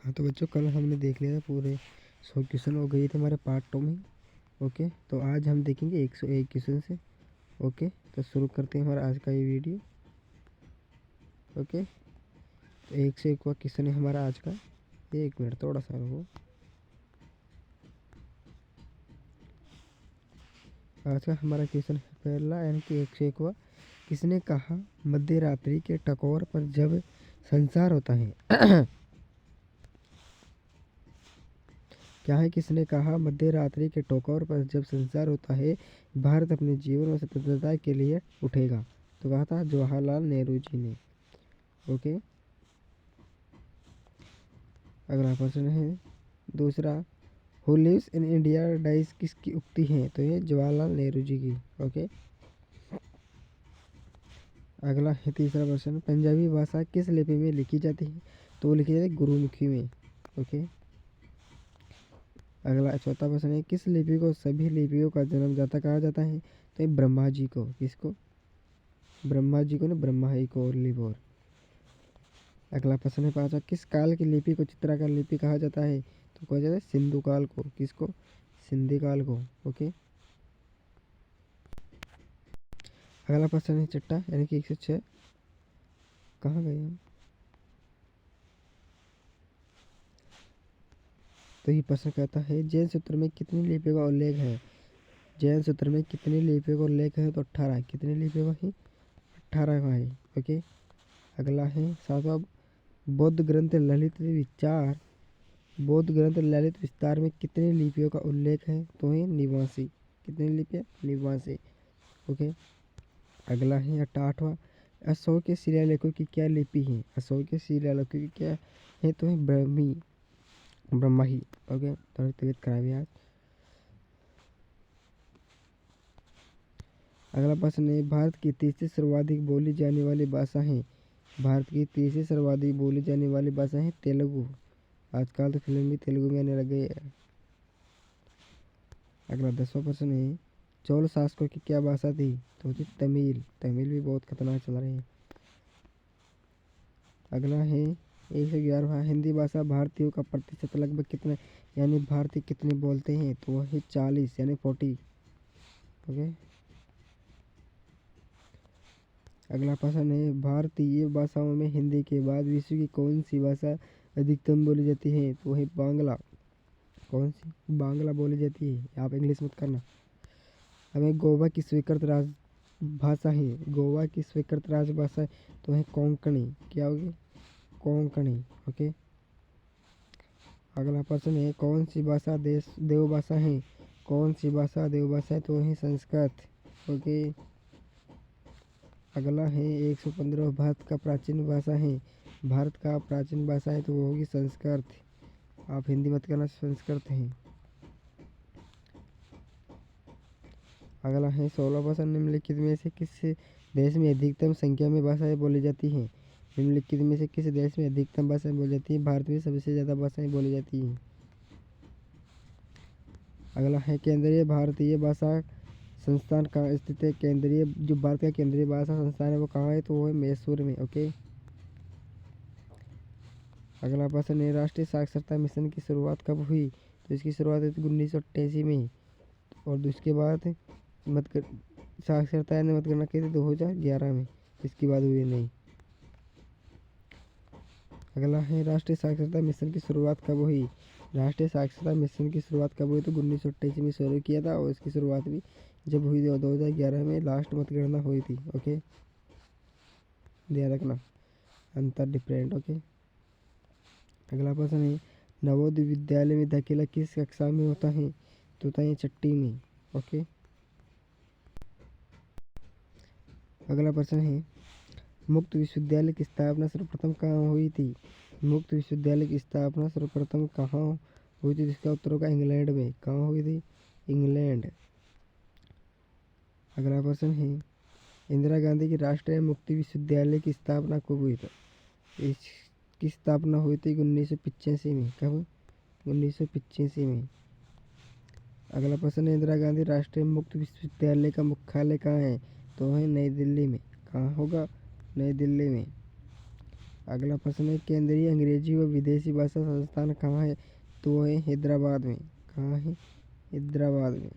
हाँ तो बच्चों कल हमने देख लिया था पूरे 100 क्वेश्चन हो गए थे हमारे पार्ट 2 में। ओके तो आज हम देखेंगे 101 क्वेश्चन से। ओके तो शुरू करते हैं हमारा आज का ये वीडियो। ओके तो 101 क्वेश्चन है हमारा आज का। 1 मिनट थोड़ा सा रुको। आज का हमारा क्वेश्चन है पहला यानी कि 101। किसने कहा मध्य रात्रि के टकोर पर जब संसार होता है क्या है किसने कहा मध्य रात्रि के टकोर पर जब संसार होता है भारत अपने जीवन और स्वतंत्रता के लिए उठेगा। तो कहा था जवाहरलाल नेहरू जी ने। ओके अगला प्रश्न है दूसरा। Who lives in India dies किसकी उक्ति है? तो ये जवाहरलाल नेहरू जी की। ओके अगला है तीसरा प्रश्न। पंजाबी भाषा किस लिपि में लिखी जाती है? तो वो लिखी जाती है गुरुमुखी में। ओके अगला चौथा प्रश्न है किस लिपि को सभी लिपियों का जन्मदाता कहा जाता है? तो ये ब्रह्मा जी को। किसको? ब्रह्मा जी को ना, ब्रह्मा ही को और लिप और। अगला प्रश्न है पांचवा। किस काल की लिपि को चित्राकार लिपि कहा जाता है? तो कहा जाता है सिंधु काल को। किसको? सिंधी काल को। ओके अगला प्रश्न है छठा यानी कि 106। कहाँ गए हम? तो ये प्रश्न कहता है जैन सूत्र में कितनी लिपियों का उल्लेख है? जैन सूत्र में कितनी लिपियों का उल्लेख है? तो 18। कितनी लिपियों का है? 18 का है। ओके अगला है सातवां। बौद्ध ग्रंथ ललित विचार बौद्ध ग्रंथ ललित विस्तार में कितनी लिपियों का उल्लेख है? तो है 89। कितनी लिपियाँ? 89। ओके अगला है 8वां। अशोक के शिलालेखों की क्या लिपि है? अशोक के शिलालेखों की क्या है? तो है ब्रह्मी। ओके थोड़ी तबीयत खराब है आज। अगला प्रश्न है भारत की तीसरी सर्वाधिक बोली जाने वाली भाषा है? भारत की तीसरी सर्वाधिक बोली जाने वाली भाषा है तेलुगु। आजकल तो फिल्म भी तेलुगु में आने लगे है। अगला 10वां प्रश्न है चोल शासकों की क्या भाषा थी? तो थी तमिल। तमिल भी बहुत खतरनाक चल रही है। अगला है 111वां। हिंदी भाषा भारतीयों का प्रतिशत लगभग कितना यानी भारतीय कितने बोलते हैं? तो वह है 40 यानी 40। ओके अगला प्रश्न है भारतीय भाषाओं में हिंदी के बाद विश्व की कौन सी भाषा अधिकतम बोली जाती है? तो वही बांग्ला। कौन सी? बांग्ला बोली जाती है। आप इंग्लिश मत करना। हमें गोवा की स्वीकृत भाषा है। गोवा की स्वीकृत राजभाषा है तो है कोंकणी। क्या होगी? कोंकणी। ओके अगला प्रश्न है कौन सी भाषा देवभाषा है? कौन सी भाषा देवभाषा है? तो है संस्कृत। ओके अगला है 115। भारत का प्राचीन भाषा है। भारत का प्राचीन भाषा है तो वो होगी संस्कृत। आप हिंदी मत करना, संस्कृत है। अगला है 16 भाषा। निम्नलिखित में से किस देश में अधिकतम संख्या में भाषाएं बोली जाती हैं? निम्नलिखित में से किस देश में अधिकतम भाषाएं बोली जाती हैं? भारत में सबसे ज़्यादा भाषाएं बोली जाती हैं। अगला है केंद्रीय भारतीय भाषा संस्थान कहाँ स्थित है? केंद्रीय जो भारत का केंद्रीय भाषा संस्थान है वो कहाँ है? तो वो है मैसूर में। ओके अगला प्रश्न है राष्ट्रीय साक्षरता मिशन की शुरुआत कब हुई? तो इसकी शुरुआत हुई थी 1988 में। और उसके बाद मत कर साक्षरता ने मतगणना की थी 2011 में। इसके बाद हुई नहीं। अगला है राष्ट्रीय साक्षरता मिशन की शुरुआत कब हुई? राष्ट्रीय साक्षरता मिशन की शुरुआत कब हुई? तो 1988 में शुरू किया था और इसकी शुरुआत भी जब हुई थी 2011 में लास्ट मतगणना हुई थी। ओके ध्यान रखना अंतर डिफरेंट। ओके अगला प्रश्न है नवोदय विद्यालय में दाखिला किस कक्षा में होता है? तो होता है 6ठी में। ओके अगला प्रश्न है मुक्त विश्वविद्यालय की स्थापना सर्वप्रथम कहाँ हुई थी? मुक्त विश्वविद्यालय की स्थापना सर्वप्रथम कहाँ हुई थी? इसका उत्तर होगा इंग्लैंड में। कहाँ हुई थी? इंग्लैंड। अगला प्रश्न है इंदिरा गांधी की राष्ट्रीय मुक्त विश्वविद्यालय की स्थापना कब हुई थी? इसकी स्थापना हुई थी 1985 में। कब? 1985 में। अगला प्रश्न है इंदिरा गांधी राष्ट्रीय मुक्त विश्वविद्यालय का मुख्यालय कहाँ है? तो है नई दिल्ली में। कहाँ होगा? नई दिल्ली में। अगला प्रश्न है केंद्रीय अंग्रेजी व विदेशी भाषा संस्थान कहाँ है? तो वो है हैदराबाद में। कहाँ है? हैदराबाद में।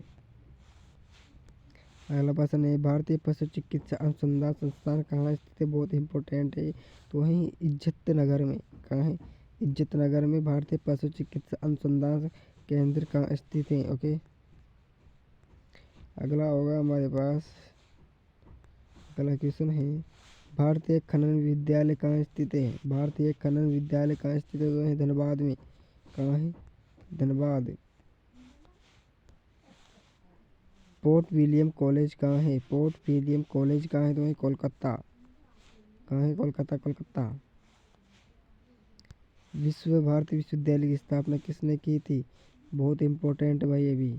अगला प्रश्न है भारतीय पशु चिकित्सा अनुसंधान संस्थान कहाँ स्थित है? बहुत इंपॉर्टेंट है, तो वहीं इज्जत नगर में। कहाँ है? इज्जत नगर में भारतीय पशु चिकित्सा अनुसंधान केंद्र कहाँ स्थित है? ओके। अगला होगा हमारे पास, अगला क्वेश्चन है भारतीय खनन विद्यालय कहाँ स्थित है? भारतीय खनन विद्यालय कहाँ स्थित है? तो है धनबाद में। कहाँ है? धनबाद। पोर्ट विलियम कॉलेज कहाँ है? पोर्ट विलियम कॉलेज कहाँ है? तो है कोलकाता। कहाँ है? कोलकाता, कोलकाता। विश्व भारती विश्वविद्यालय की स्थापना किसने की थी? बहुत इंपॉर्टेंट भाई, ये भी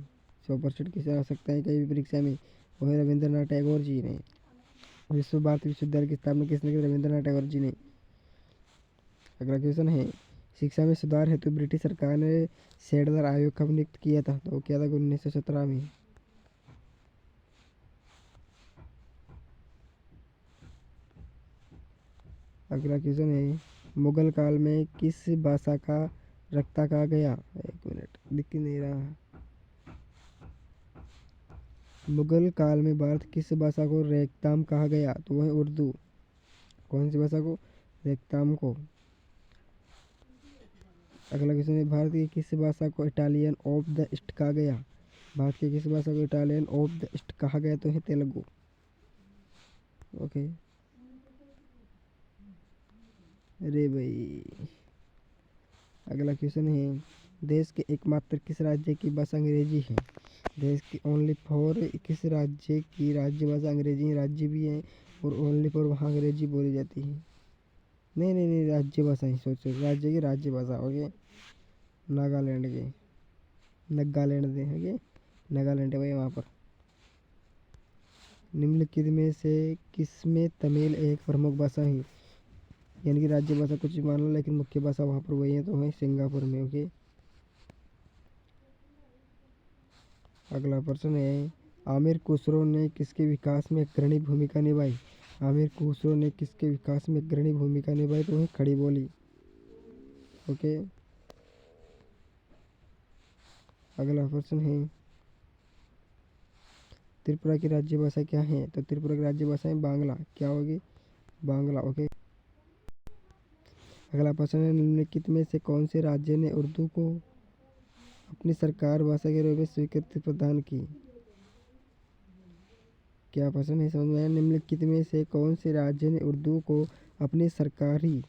100% किसे आ सकता है कहीं भी परीक्षा में, वो है रविंद्रनाथ टैगोर जी ने। विश्व भारती विश्वविद्यालय की स्थापना किसने की? रविंद्रनाथ टैगोर जी ने। अगला क्वेश्चन है शिक्षा में सुधार हेतु ब्रिटिश सरकार ने सैडलर आयोग कब नियुक्त किया था? तो किया था 1917 में। अगला क्वेश्चन है मुगल काल में किस भाषा का रक्ता कहा गया? एक मिनट, दिख नहीं रहा। मुगल काल में भारत किस भाषा को रेगिस्तान कहा गया? तो वह उर्दू। कौन सी भाषा को? रेगिस्तान को। अगला क्वेश्चन है भारत की किस भाषा को इटालियन ऑफ द ईस्ट कहा गया? भारत की किस भाषा को इटालियन ऑफ द ईस्ट कहा गया? तो है तेलुगु। ओके। अरे भाई, अगला क्वेश्चन है देश के एकमात्र किस राज्य की भाषा अंग्रेजी है? देश की ओनली फॉर किस राज्य की राज्य भाषा अंग्रेजी है? राज्य भी है और ओनली फॉर वहाँ अंग्रेजी बोली जाती है। नहीं नहीं नहीं, राज्य भाषा ही सोचो, राज्य की राज्य भाषा। ओके। नागालैंड के, नगालैंड दे ओके, नागालैंड है भाई वहाँ पर। निम्नलिखित में से किसमें तमिल एक प्रमुख भाषा है? यानी कि राज्य भाषा कुछ भी मान लो, लेकिन मुख्य भाषा वहाँ पर वही है, तो है सिंगापुर में। ओके। अगला प्रश्न है आमिर खुसरो ने किसके विकास में अग्रणी भूमिका निभाई? आमिर खुसरो ने किसके विकास में अग्रणी भूमिका निभाई? तो है खड़ी बोली। ओके। अगला प्रश्न है त्रिपुरा की राज्य भाषा क्या है? तो त्रिपुरा की राज्य भाषा है बांग्ला। क्या होगी? बांग्ला। ओके। अगला प्रश्न है निम्नलिखित में से कौन से राज्य ने उर्दू को अपनी सरकार भाषा के रूप में स्वीकृति प्रदान की? क्या प्रश्न है समझ में आया? निम्नलिखित में से कौन से राज्य ने उर्दू को अपनी सरकारी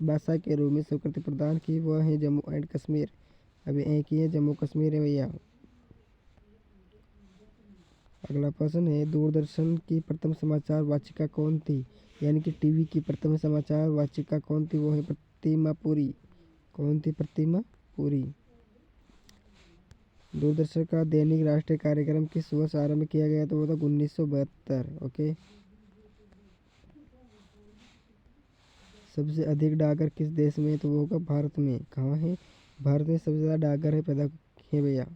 भाषा के रूप में स्वीकृति प्रदान की? वह है जम्मू एंड कश्मीर। अभी एक ही है, जम्मू कश्मीर है भैया। अगला प्रश्न है दूरदर्शन की प्रथम समाचार वाचिका कौन थी? यानी कि टीवी की प्रथम समाचार वाचिका कौन थी? वो है प्रतिमा पुरी। कौन थी? प्रतिमा पुरी। दूरदर्शन का दैनिक राष्ट्रीय कार्यक्रम किस वर्ष आरंभ किया गया? तो वो था 1972। ओके। सबसे अधिक डाकघर किस देश में? तो वो होगा भारत में। कहाँ है? भारत में सबसे ज़्यादा डाकघर है पैदा किए भैया।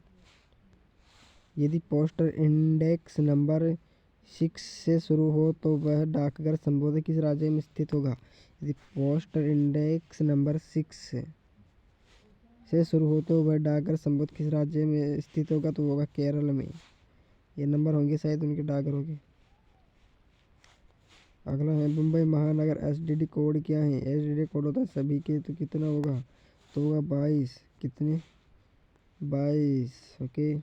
यदि पोस्टल इंडेक्स नंबर 6 से शुरू हो तो वह डाकघर संभवतः किस राज्य में स्थित होगा? यदि पोस्टल इंडेक्स नंबर 6 से शुरू हो तो वह डाकघर संभवतः किस राज्य में स्थित होगा? तो होगा केरल में। ये नंबर होंगे शायद उनके डाकघरों के। अगला है मुंबई महानगर एसटीडी कोड क्या है? एसटीडी कोड होता है सभी के, तो कितना होगा? तो होगा 22। कितने? 22। ओके।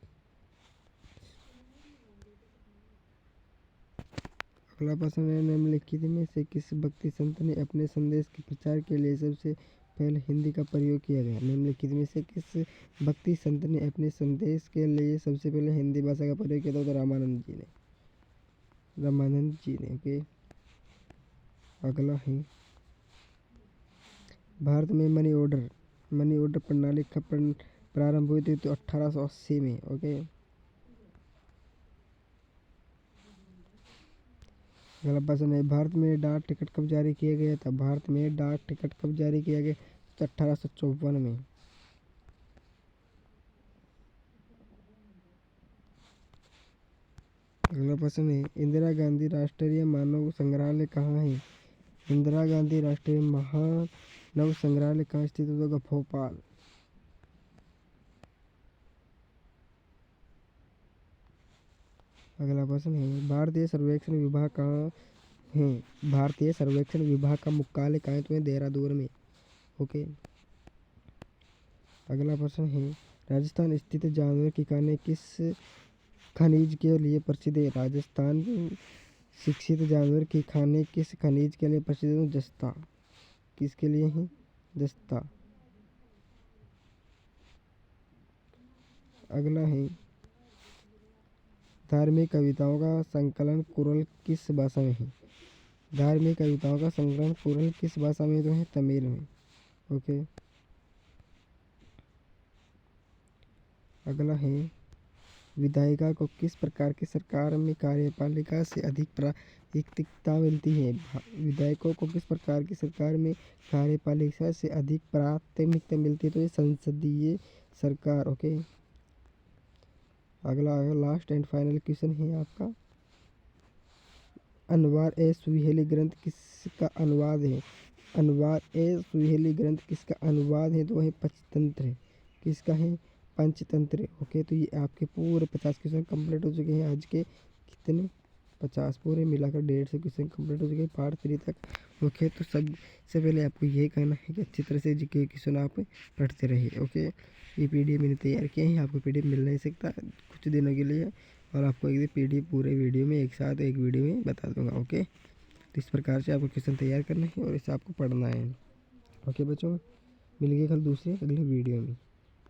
अगला प्रश्न है निम्नलिखित में से किस भक्ति संत ने अपने संदेश के प्रचार के लिए सबसे पहले हिंदी का प्रयोग किया गया? निम्नलिखित में से किस भक्ति संत ने अपने संदेश के लिए सबसे पहले हिंदी भाषा का प्रयोग किया था? तो रामानंद जी ने। रामानंद जी ने। ओके। अगला है भारत में मनी ऑर्डर प्रणाली कब प्रारंभ हुई थी? तो 1880 में। ओके। अगला प्रश्न है भारत में डाक टिकट कब जारी किया गया था? भारत में डाक टिकट कब जारी किया गया? तो 1854 में। अगला प्रश्न है इंदिरा गांधी राष्ट्रीय मानव संग्रहालय कहाँ है? इंदिरा गांधी राष्ट्रीय मानव संग्रहालय कहाँ स्थित होगा? भोपाल। अगला प्रश्न है भारतीय सर्वेक्षण विभाग कहाँ है? भारतीय सर्वेक्षण विभाग का मुख्यालय कहाँ है? तो है देहरादून में। ओके। अगला प्रश्न है राजस्थान स्थित जानवर की खाने किस खनिज के लिए प्रसिद्ध है? राजस्थान शिक्षित जानवर की खाने किस खनिज के लिए प्रसिद्ध है? जस्ता। किसके लिए है? जस्ता। अगला है धार्मिक कविताओं का संकलन कुरल किस भाषा में है? धार्मिक कविताओं का संकलन कुरल किस भाषा में? तो है तमिल में। ओके। अगला है विधायिका को किस प्रकार की सरकार में कार्यपालिका से अधिक प्राथमिकता मिलती है? विधायकों को किस प्रकार की सरकार में कार्यपालिका से अधिक प्राथमिकता मिलती है? तो ये संसदीय सरकार। ओके। अगला लास्ट एंड फाइनल क्वेश्चन है आपका अनवार ए सुहेली ग्रंथ किसका अनुवाद है? अनवार ए सुहेली ग्रंथ किसका अनुवाद है? तो वह पंचतंत्र है। किसका है? पंचतंत्र। ओके। तो ये आपके पूरे 50 क्वेश्चन कंप्लीट हो चुके हैं आज के। कितने? 50 पूरे मिलाकर 150 क्वेश्चन कंप्लीट हो चुके हैं पार्ट 3 तक। ओके। तो सबसे पहले आपको ये कहना है कि अच्छी तरह से जीके क्वेश्चन आप पढ़ते रहिए। ओके। ये पीडीएफ मैंने तैयार किए हैं, आपको पीडीएफ मिल नहीं सकता कुछ दिनों के लिए, और आपको एक पीडीएफ पूरे वीडियो में एक साथ एक वीडियो में बता दूंगा। ओके। तो इस प्रकार से आपको क्वेश्चन तैयार करना है और इसे आपको पढ़ना है। ओके बच्चों, मिलेंगे कल दूसरे अगले वीडियो में।